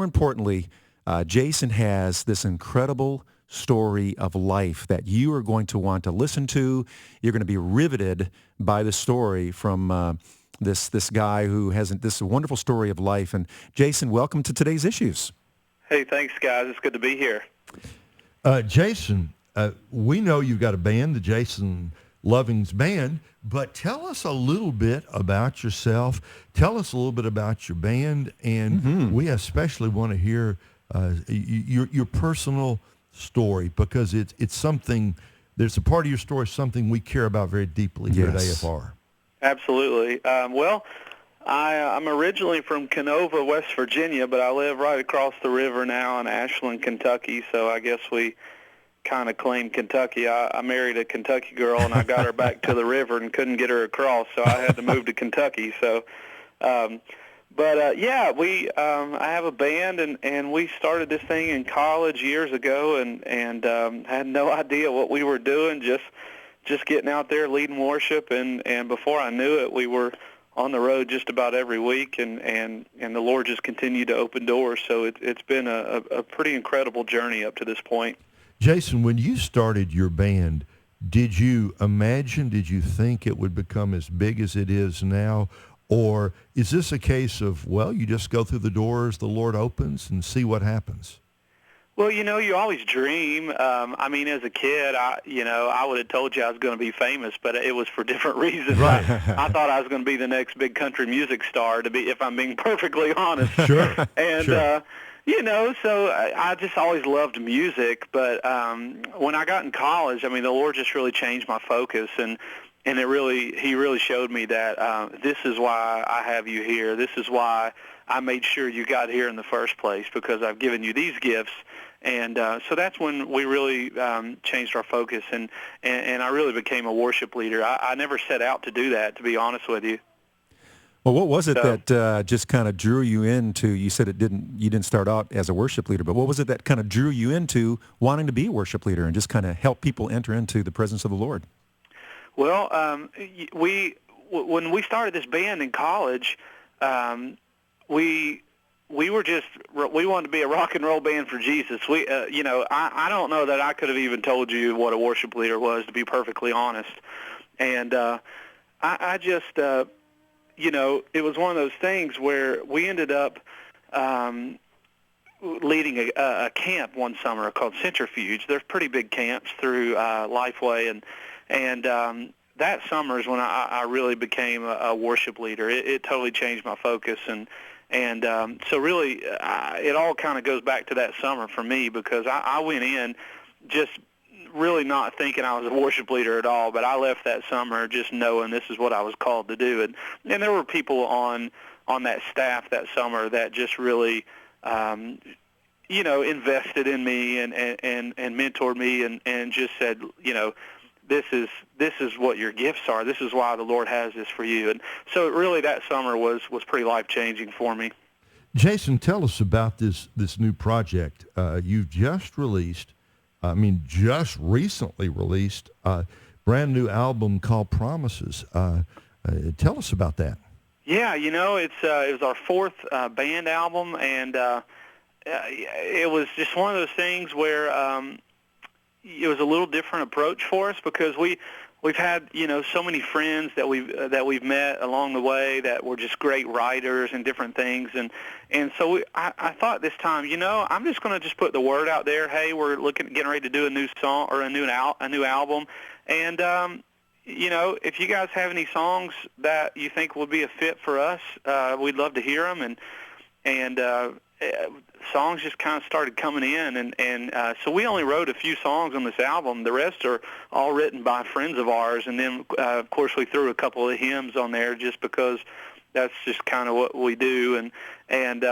more importantly, Jason has this incredible story of life that you are going to want to listen to. You're going to be riveted by the story from this guy who has this wonderful story of life. And Jason, welcome to today's Issues. Hey, thanks, guys. It's good to be here. Jason, we know you've got a band, the Jason Lovins Band, but tell us a little bit about yourself. Tell us a little bit about your band, and we especially want to hear your personal story, because it's something, there's a part of your story, something we care about very deeply here at AFR. Absolutely. Well, I'm originally from Canova, West Virginia, but I live right across the river now in Ashland, Kentucky, so I guess we kind of claim Kentucky. I married a Kentucky girl, and I got her back to the river and couldn't get her across, so I had to move to Kentucky. So, I have a band, and we started this thing in college years ago, and had no idea what we were doing, just getting out there leading worship, and before I knew it, we were on the road just about every week, and the Lord just continued to open doors. So it's been a pretty incredible journey up to this point. Jason, when you started your band, did you think it would become as big as it is now? Or is this a case of, well, you just go through the doors, the Lord opens, and see what happens? Well, you always dream. As a kid, I would have told you I was going to be famous, but it was for different reasons. Right. I thought I was going to be the next big country music star, if I'm being perfectly honest. Sure. And, sure. So I just always loved music, but when I got in college, the Lord just really changed my focus, and He really showed me that this is why I have you here. This is why I made sure you got here in the first place, because I've given you these gifts. And so that's when we really changed our focus, and I really became a worship leader. I never set out to do that, to be honest with you. Well, what was it that just kind of drew you into, you said you didn't start out as a worship leader, but what was it that kind of drew you into wanting to be a worship leader and just kind of help people enter into the presence of the Lord? Well, when we started this band in college, we wanted to be a rock and roll band for Jesus. I don't know that I could have even told you what a worship leader was, to be perfectly honest. And I just, it was one of those things where we ended up leading a camp one summer called Centrifuge. There's pretty big camps through Lifeway, and that summer is when I really became a worship leader. It totally changed my focus, and so really it all kind of goes back to that summer for me, because I went in just really not thinking I was a worship leader at all, but I left that summer just knowing this is what I was called to do. And there were people on that staff that summer that just really invested in me and mentored me and just said, this is what your gifts are. This is why the Lord has this for you. And so really that summer was pretty life-changing for me. Jason, tell us about this new project. You've just recently released a brand new album called Promises. Tell us about that. Yeah, it was our fourth band album, and it was just one of those things where it was a little different approach for us, because we've had so many friends that we've met along the way that were just great writers and different things, and so I thought this time, I'm just going to just put the word out there. Hey, we're getting ready to do a new song or a new album, and if you guys have any songs that you think would be a fit for us, we'd love to hear them, and songs just kind of started coming in, and so we only wrote a few songs on this album. The rest are all written by friends of ours, and then of course we threw a couple of hymns on there just because that's just kind of what we do, and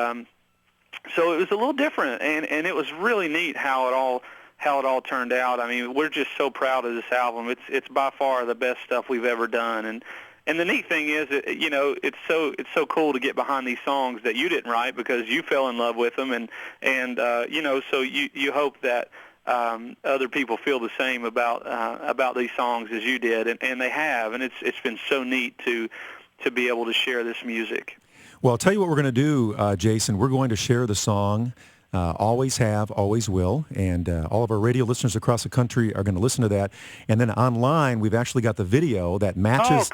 so it was a little different, and it was really neat how it all turned out. We're just so proud of this album. It's by far the best stuff we've ever done, and the neat thing is, it's so cool to get behind these songs that you didn't write because you fell in love with them, and so you hope that other people feel the same about these songs as you did, and they have, and it's been so neat to be able to share this music. Well, I'll tell you what we're going to do, Jason. We're going to share the song, Always Have, Always Will, and all of our radio listeners across the country are going to listen to that. And then online, we've actually got the video that matches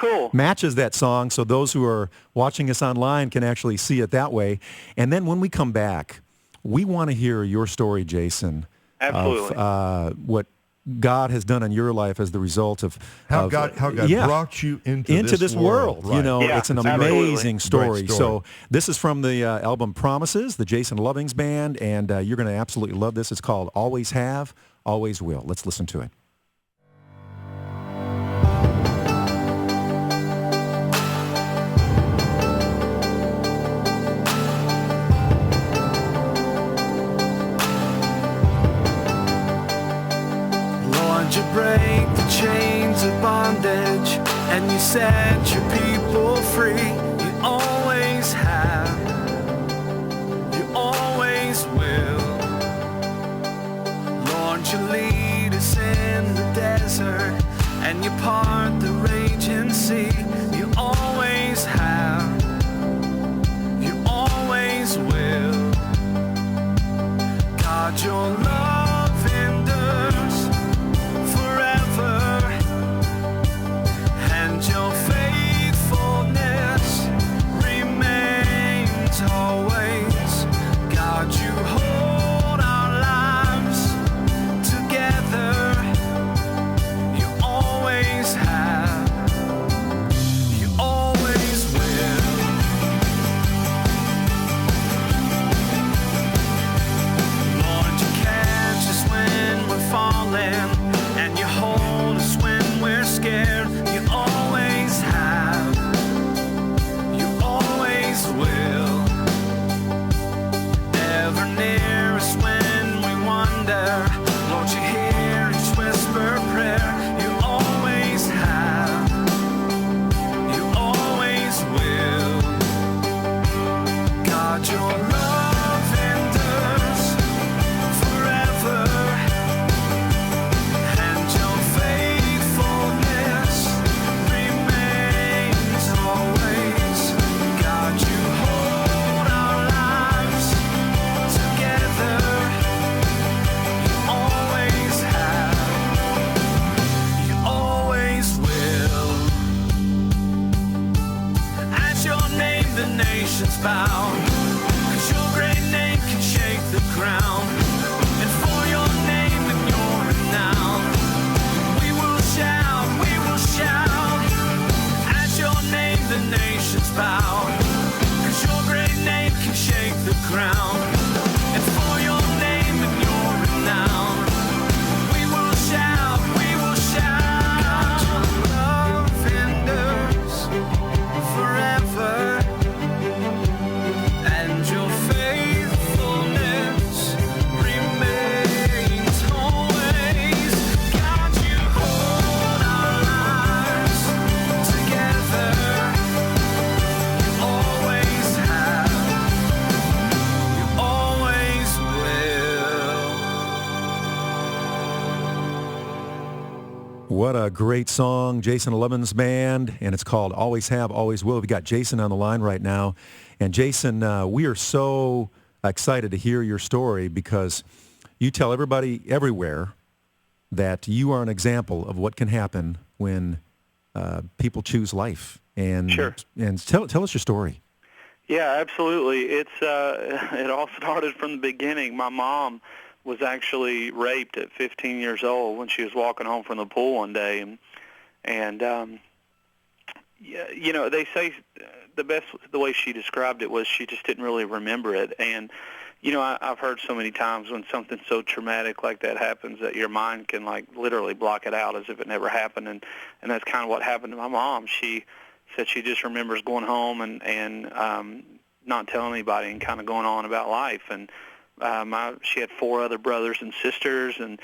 that song, so those who are watching us online can actually see it that way. And then when we come back, we want to hear your story, Jason. Absolutely. Of what God has done in your life as the result of how God brought you into this world. Right. You know, it's an amazing story. Great story. So this is from the album Promises, the Jason Lovins Band, and you're going to absolutely love this. It's called Always Have, Always Will. Let's listen to it. You break the chains of bondage and you set your people free. You always have, you always will. Lord, you lead us in the desert and you part the raging sea. You always have, you always will. God, your love endures forever, and your faithfulness remains always. God, you hold our lives together. You always have, you always will. Lord, you catch us when we're falling, and you hold us when we're scared. You always have, you always will. Ever near us when we wonder. Lord, you hear each whisper prayer. You always have, you always will. God, your love endures forever, and your faithfulness remains always. God, you hold our lives together. You always have, you always will. At your name the nations bow, 'cause your great name can shake the ground. And for your name and your renown, we will shout, we will shout. At your name the nations bow, 'cause your great name can shake the ground. And for your name and your renown, we will shout, we will shout. Your love endures forever, and your faithfulness remains always. God, you hold our lives together. You always have, you always will. What a great song, Jason Lovins Band, and it's called Always Have, Always Will. We've got Jason on the line right now. And Jason, we are so excited to hear your story because you tell everybody everywhere that you are an example of what can happen when people choose life. And, Sure. And tell us your story. Yeah, absolutely. It's it all started from the beginning. My mom was actually raped at 15 years old when she was walking home from the pool one day, and yeah, you know, they say the way she described it was she just didn't really remember it. And you know, I've heard so many times when something so traumatic like that happens that your mind can like literally block it out as if it never happened, and that's kind of what happened to my mom. She said she just remembers going home and not telling anybody and kind of going on about life. And she had 4 other brothers and sisters, and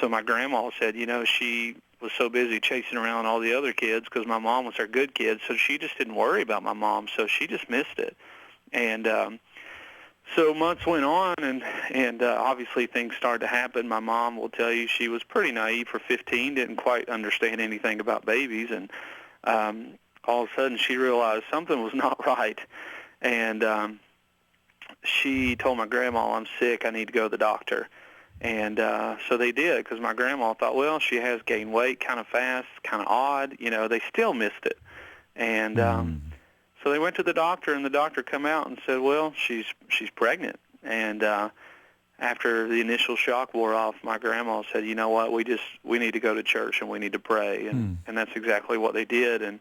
so my grandma said, you know, she was so busy chasing around all the other kids because my mom was her good kid, so she just didn't worry about my mom, so she just missed it. And so months went on, and obviously things started to happen. My mom will tell you she was pretty naive for 15, didn't quite understand anything about babies, and all of a sudden she realized something was not right. And she told my grandma, I'm sick, I need to go to the doctor. And so they did, because my grandma thought, well, she has gained weight kind of fast, kind of odd. They still missed it. And so they went to the doctor, and the doctor come out and said, well, she's pregnant. And after the initial shock wore off, my grandma said, you know what, we need to go to church and we need to pray. And that's exactly what they did. And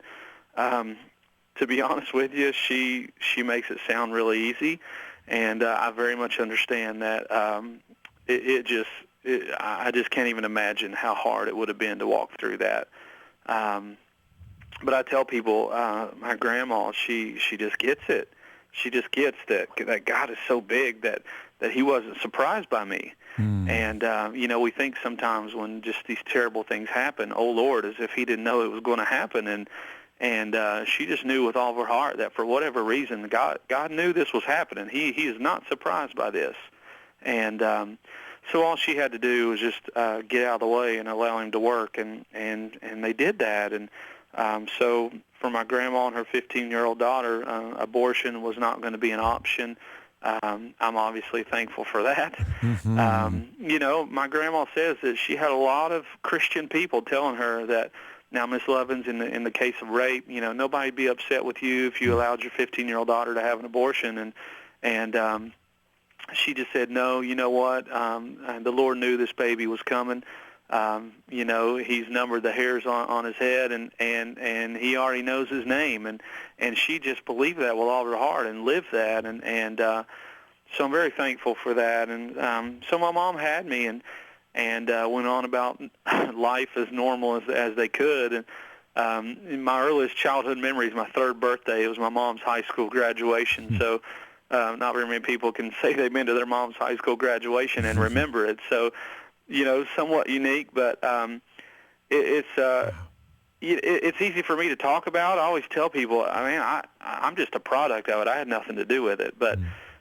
to be honest with you, she makes it sound really easy. And I very much understand that I just can't even imagine how hard it would have been to walk through that. But I tell people, my grandma, she just gets it. She just gets that God is so big that he wasn't surprised by me. And, we think sometimes when just these terrible things happen, oh, Lord, as if he didn't know it was going to happen. And she just knew with all of her heart that for whatever reason, God knew this was happening. He is not surprised by this. And so all she had to do was just get out of the way and allow him to work, and they did that. And so for my grandma and her 15-year-old daughter, abortion was not going to be an option. I'm obviously thankful for that. My grandma says that she had a lot of Christian people telling her that, now, Miss Lovins, in the case of rape, nobody'd be upset with you if you allowed your 15-year-old daughter to have an abortion. And she just said, no, you know what? The Lord knew this baby was coming. He's numbered the hairs on his head, and he already knows his name. And she just believed that with all her heart and lived that. And so I'm very thankful for that. And so my mom had me and went on about life as normal as they could. And in my earliest childhood memories, my third birthday, it was my mom's high school graduation. So not very many people can say they've been to their mom's high school graduation and remember it. So, somewhat unique, but it's easy for me to talk about. I always tell people, I'm just a product of it. I had nothing to do with it. But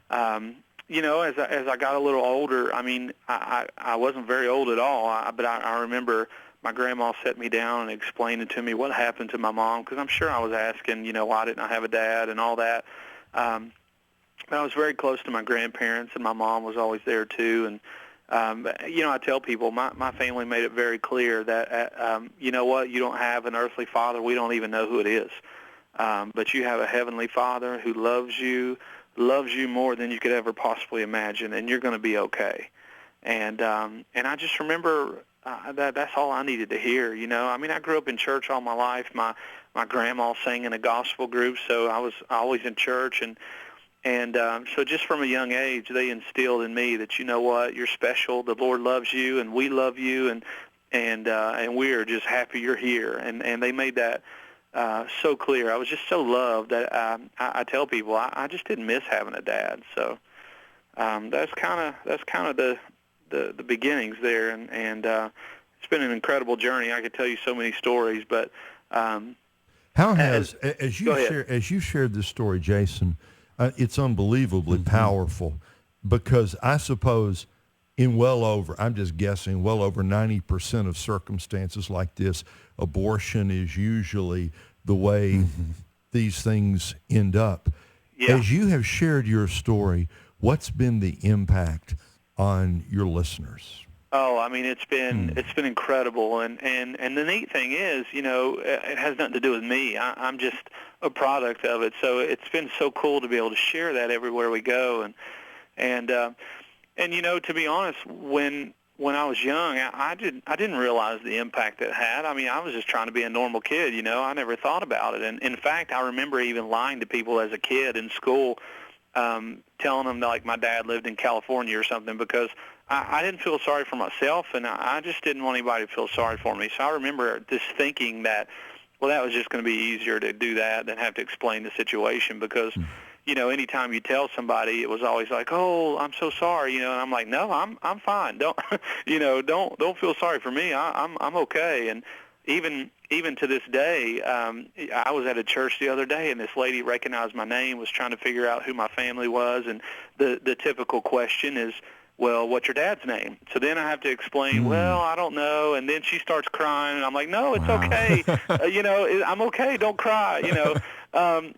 as I got a little older, I wasn't very old at all, but I remember my grandma set me down and explained to me what happened to my mom, because I'm sure I was asking, why didn't I have a dad and all that. But I was very close to my grandparents, and my mom was always there too. And, I tell people, my family made it very clear that, you know what, you don't have an earthly father. We don't even know who it is. But you have a heavenly Father who loves you more than you could ever possibly imagine, and you're going to be okay. And I just remember that's all I needed to hear. I grew up in church all my life. My grandma sang in a gospel group, so I was always in church, and so just from a young age, they instilled in me that, you know what, you're special. The Lord loves you, and we love you, and we are just happy you're here. And they made that so clear. I was just so loved that I tell people I just didn't miss having a dad. So that's kind of the beginnings there, and it's been an incredible journey. I could tell you so many stories, but how has as you shared this story, Jason, it's unbelievably powerful, because I suppose I'm just guessing, well over 90% of circumstances like this, abortion is usually the way these things end up. Yeah. As you have shared your story, what's been the impact on your listeners? Oh, it's been incredible, and the neat thing is, it has nothing to do with me. I'm just a product of it. So it's been so cool to be able to share that everywhere we go, and to be honest, when I was young, I didn't realize the impact it had. I was just trying to be a normal kid. I never thought about it, and in fact, I remember even lying to people as a kid in school, telling them that, like, my dad lived in California or something, because I didn't feel sorry for myself, and I just didn't want anybody to feel sorry for me. So I remember just thinking that, well, that was just going to be easier to do that than have to explain the situation, because, anytime you tell somebody, it was always like, oh, I'm so sorry, and I'm like, no, I'm fine. Don't, don't feel sorry for me. I'm okay. And even to this day, I was at a church the other day, and this lady recognized my name, was trying to figure out who my family was, and the typical question is, well, what's your dad's name? So then I have to explain, well, I don't know, and then she starts crying, and I'm like, no, it's okay. I'm okay, don't cry, So